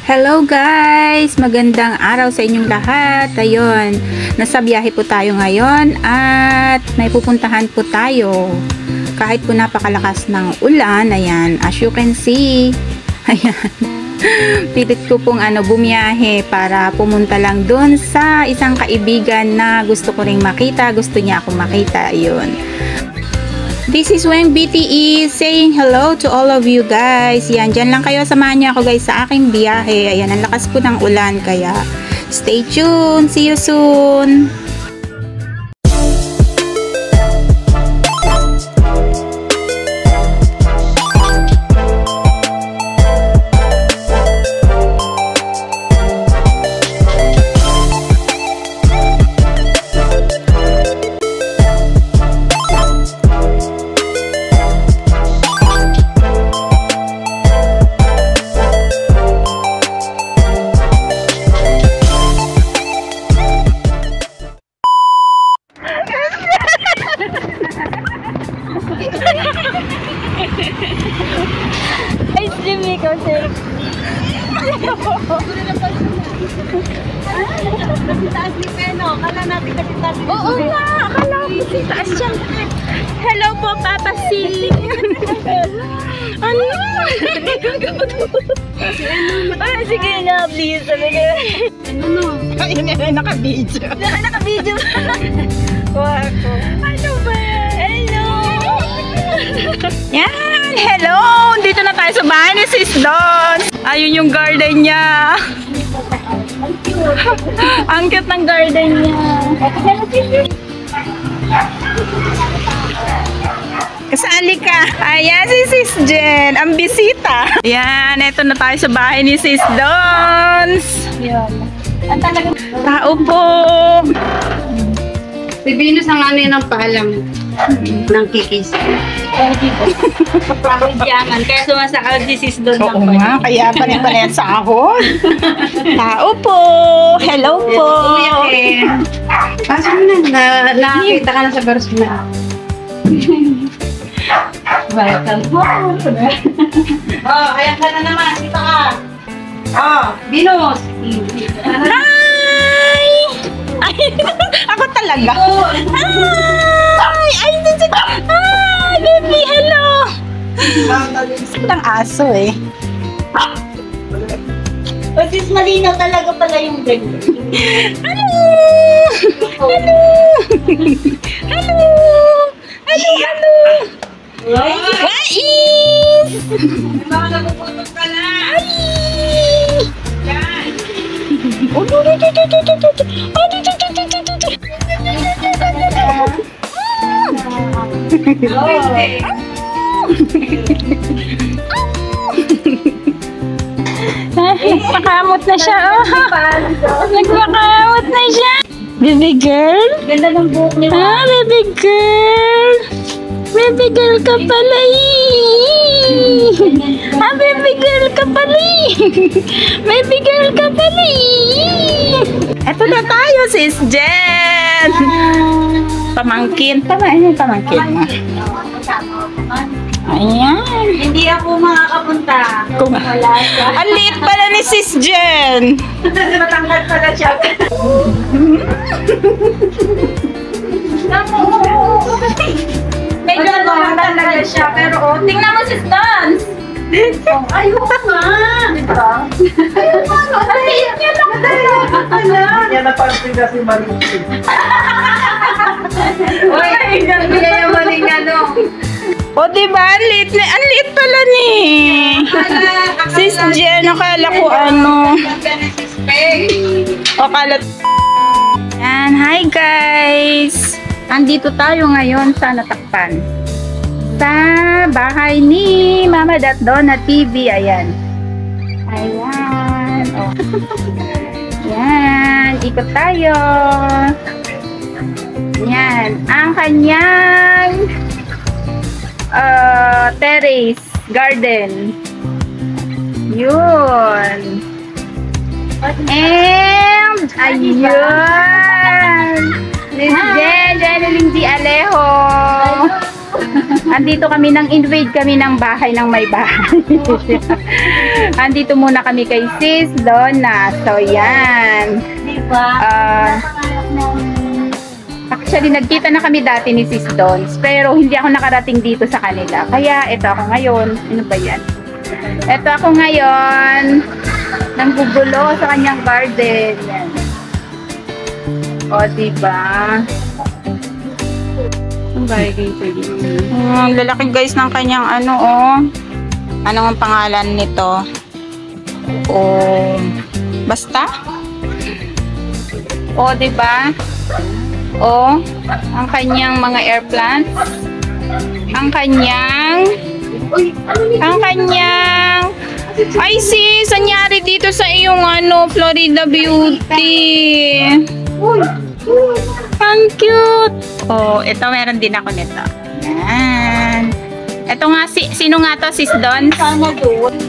Hello guys! Magandang araw sa inyong lahat. Ayun, nasa biyahe po tayo ngayon at may pupuntahan po tayo. Kahit po napakalakas ng ulan, ayan, as you can see, ayan, pilit ko pong bumiyahe para pumunta lang doon sa isang kaibigan na gusto ko ring makita, gusto niya akong makita, ayun. This is Weng BTE saying hello to all of you guys. Yan, dyan lang kayo. Samahan niyo ako guys sa aking biyahe. Ayan, ang lakas po ng ulan kaya stay tuned. See you soon. Ay, slim ikaw, sir. Kasi taas ni Peno. Akala natin kasi taas ni Peno. Oo nga, akala ko kasi taas siya. Hello po, Papa C. Ano? Ay, sige na, please. Ano? Ay, naka-video. Naka-video. Wako. Ano ba yan? Hello! Yan, hello! Dito na tayo sa bahay ni Sis Don. Ayun yung garden niya. Ang cute ng garden niya. Kasali ka. Ayan si Sis Jen, ang bisita. Ayan, eto na tayo sa bahay ni Sis Dons. Ang talagang Tao po. si Venus ang ano yun ang paalam ng kikis. Pamidyaman. Kaya sumasakal si Sis doon. Oo nga, kaya panay-panay ang sahod. Tao po. Hello po. Paso mo na, nakakita ka na sa personal. Welcome home. Oh, ayan ka na naman. Dito ka. Oh, Venus. Hi! Ay, ako talaga. Ay, ay, ay, baby, hello. Ang aso eh. O sis, malinaw talaga pala yung ganyan. Hello! Hello! Hello! Hello, hello! Wais! May mga napupunod ka na. Ay! Oh, no, no, no, no, no, no, no. Oh, no, no, no, no, no, no. Nagpakamot na siya, oh. Nagpakamot na siya. Baby girl? Ganda ng buhok niya. Ah, baby girl. Baby girl ka pala eh. Ah, baby girl ka pala eh. Baby girl ka pala eh. Eto na tayo, Sis Jen. Pamangkin. Tama, yun yung pamangkin mo. Ayan. Hindi ako makakapunta. Kung Wala siya. ang liit pala ni Sis Jen. Matangkad pala siya. Medyo talaga siya. Pero tingnan mo sis Dance. Ayun nga. Diba? Ang liit niya lang pala. Yan na parang sila si Marinci. Uy, hindi kaya maling ano. O, diba? Ang liit pala ni Sis Jen. Akala ko ano. Akala. Yan. Hi, guys. Andito tayo ngayon sa Natakpan. Sa bahay ni Mama Donna TV. Ayan. Ayan. Oh. Yan. Ikot tayo. Yan. Ang kanyang terrace garden. Yun. And ayun. Miss Jen, Jeneline D. Alejo. Andito kami, nang invade kami ng bahay ng may bahay. Andito muna kami kay Sis Donna. So, yan. Diba? Actually, nagkita na kami dati ni Sis Dons, pero hindi ako nakarating dito sa kanila. Kaya, ito ako ngayon. Ano ba yan? Ito ako ngayon. Nanggugulo sa kanyang garden. Yan. O, diba? Ang lalaki guys ng kanyang ano, oh. Ano ang pangalan nito? Oh, basta? O, diba? O, ang kanyang mga air plants. Ang kanyang ay sis, anyari dito sa iyong ano, Florida Beauty. Ang cute. Oh, ito meron din ako nito. Yan. Ito nga, sino nga to, Sis Don?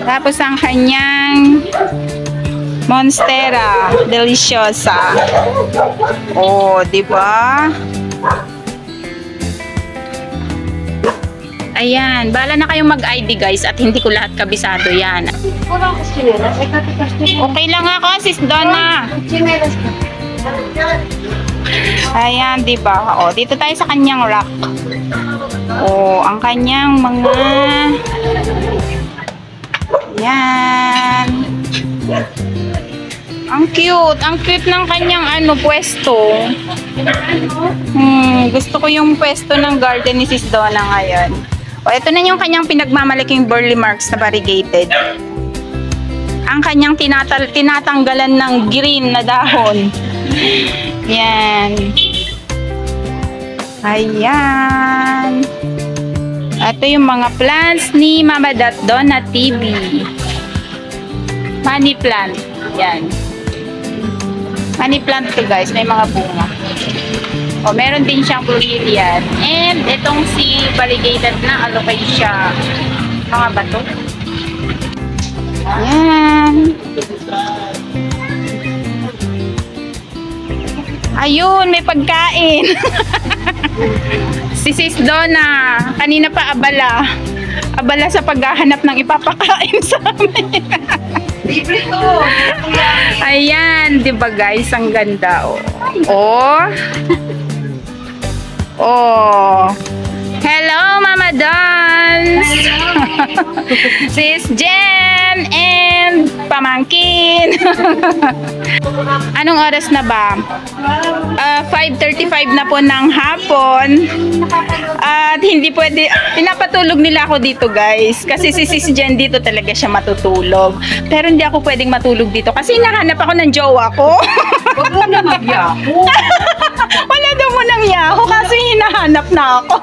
Tapos ang kanyang Monstera Deliciosa. Oh, di ba? Ayan, bala na kayong mag-ID guys at hindi ko lahat kabisado yan. Okay lang ako, Sis Donna. Ayan, di ba? Oh, dito tayo sa kanyang rack. Oh, ang kanyang mga yan. Ang cute ng kanyang ano, pwesto. Gusto ko yung pwesto ng garden ni Sis Donna ngayon. O, ito na yung kanyang pinagmamalaking burley marks na variegated. Ang kanyang tinatanggalan ng green na dahon. Yan. Ayan. Ito yung mga plants ni Mama Donna TV. Money plant. Yan. Money plant to guys. May mga bunga. O, meron din siyang bromeliad. And itong si variegated na alocasia. Mga bato. Ayan. Ayun, may pagkain. Si Sis Donna, kanina pa abala. Abala sa paghahanap ng ipapakain sa amin. Libre to. Ayan, 'di ba guys, ang ganda oh. Oh. Oh. Hello, Mama Dons. Sis Jen and pamangkin. Anong oras na ba? 5:35 na po ng hapon. At hindi pwede, pinapatulog nila ako dito guys. Kasi si Sis Jen dito talaga siya matutulog. Pero hindi ako pwedeng matulog dito kasi hinahanap ako ng jowa ko. Huwag mo na magyako. Wala daw mo ng yaho kasi hinahanap na ako.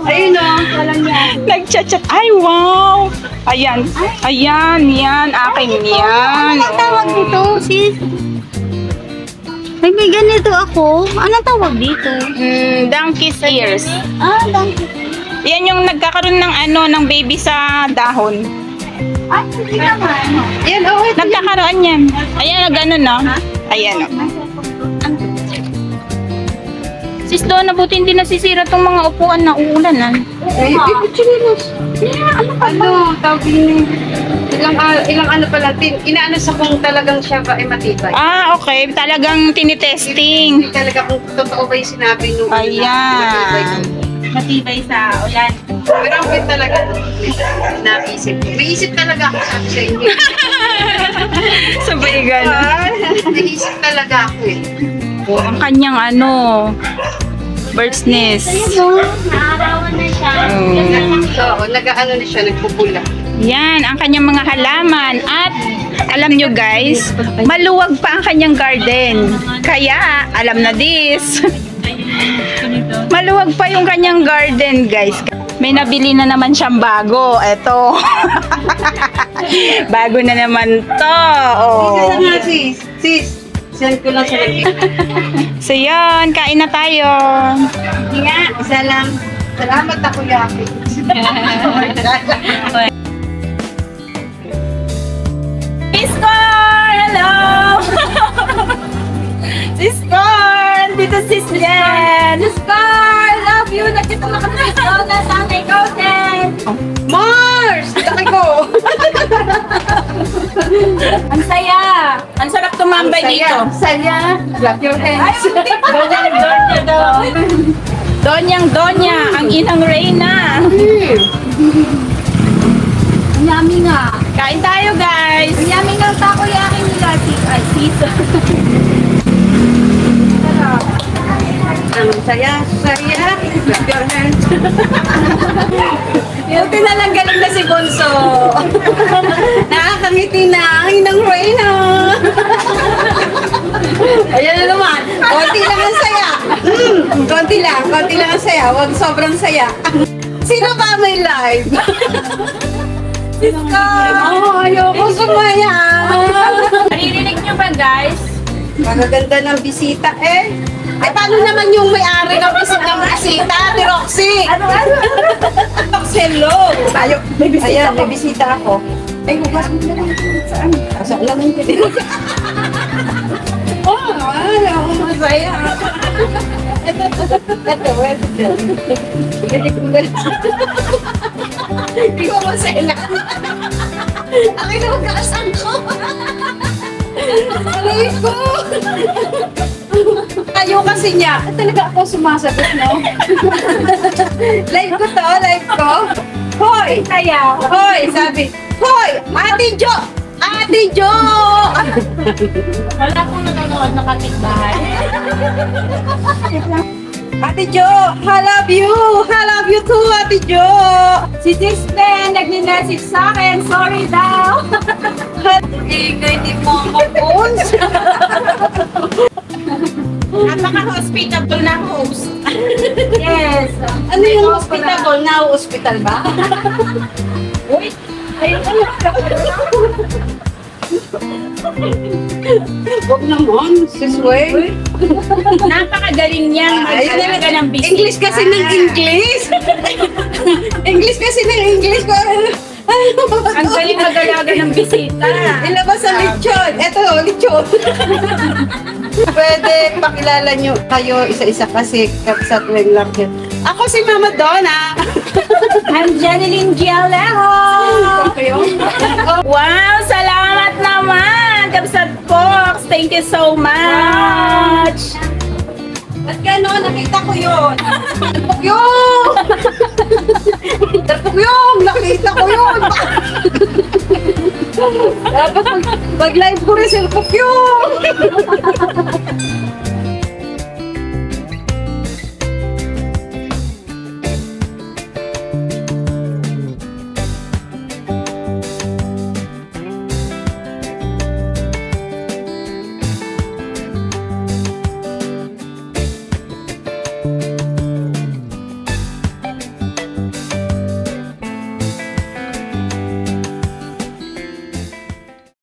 Ayun o, walang yako. Nagchat-chat. Ay, wow! Ayan. Ayan, yan. Akin yan. Anong tawag dito, sis? Ay, may ganito ako. Anong tawag dito? Donkey's ears. Ah, donkey. Yan yung nagkakaroon ng ano, ng baby sa dahon. Ay, hindi naman. Yan, oh, ito. Nagkakaroon yan. Ayan, gano'n, no? Ayan, no? Sis Donna, buti hindi nasisira tong mga upuan na uulan, ha? Ay, chinelos. Ano, tawag din ilang ano pala, inaano sa kung talagang siya ba ay matibay. Ah, okay. Talagang tinitesting. Hindi talaga kung totoo ba yung sinabi nung Ayan. matibay sa ulan. Pero ang cute talaga naisip. May isip talaga ako sabi sa inyo. Sabay gano'n. Naisip talaga ako eh. Ang kanyang ano, bird's nest. Naarawan na siya. So, nag-ano na siya, nagpupula. Yan, ang kanyang mga halaman. At alam nyo guys, maluwag pa ang kanyang garden. Kaya, alam na this. Maluwag pa yung kanyang garden guys. May nabili na naman siyang bago. Eto. Bago na naman to. Oh. Sis, send ko lang sa lagi. So yun, kain na tayo. Yeah, isa lang. Salamat ako, Yaki. Siskor! Hello! Siskor! Dito si Jen! Siskor! Love you! Nagkita na kami sa sana. Sana ikaw din. Mars! Laki ko! Ang saya. Ang sarap tumambay dito. Saya! Clap your hands! Donya daw. Donyang Donya, ang inang Reyna. Ang yummy nga. Kain tayo, guys. Ang yummy nga takoyaki nila. Ay, sisa. Ang saya! Saya! Clap your hands! Buti na lang galing na si Bonso. Nakakangiti na ang inang Reyna. Ayan na naman. Konti lang ang saya. Konti lang ang saya. Huwag sobrang saya. Sino ba may live? Siska! Oh, ayoko sumaya. Naririnig nyo ba, guys? Magaganda ng bisita eh. Eh, paano naman yung may-ari ng bisita, ni Roxy? Ano? Roxy, hello! Ayan, may bisita ako. Ay, hugas mo na lang. Saan? Saan lang yung pinili? Oh, ay, ako masaya. Ito. Hindi ko masaya. Akin na magkakasan ko. Alay ko! Ayaw kasi niya. Talaga ako sumasagot, no? Live ko. Hoy! Saya. Hoy! Sabi, Hoy! Ate Jo! Ate Jo! Wala akong nanonood na kapitbahay. Ate Jo! I love you! I love you too, Ate Jo! Si Tisten, nag-message sa akin. Sorry daw. Ingay ni Mama Bones! Napaka-hospitable na host. Yes. Ano yung hospitable? Na-hospital ba? Uy. Ayun. Huwag naman, sis Weng. Napakagaling niyang magdalaga ng bisita. English kasi ng English. English kasi ng English. Ang galing mag-alaga ng bisita. Ilabas ang lechon. Eto, lechon. Pwede pakilala nyo kayo isa-isa kasi sa tuwing lang din. Ako si Mama Donna. I'm Janeline Gialejo. Wow, salamat naman, Kabsat Fox. Thank you so much. Ba't gano'n? Nakita ko yun. Yung! Nakita ko yun! Dapat mag-live ko rin si Yung!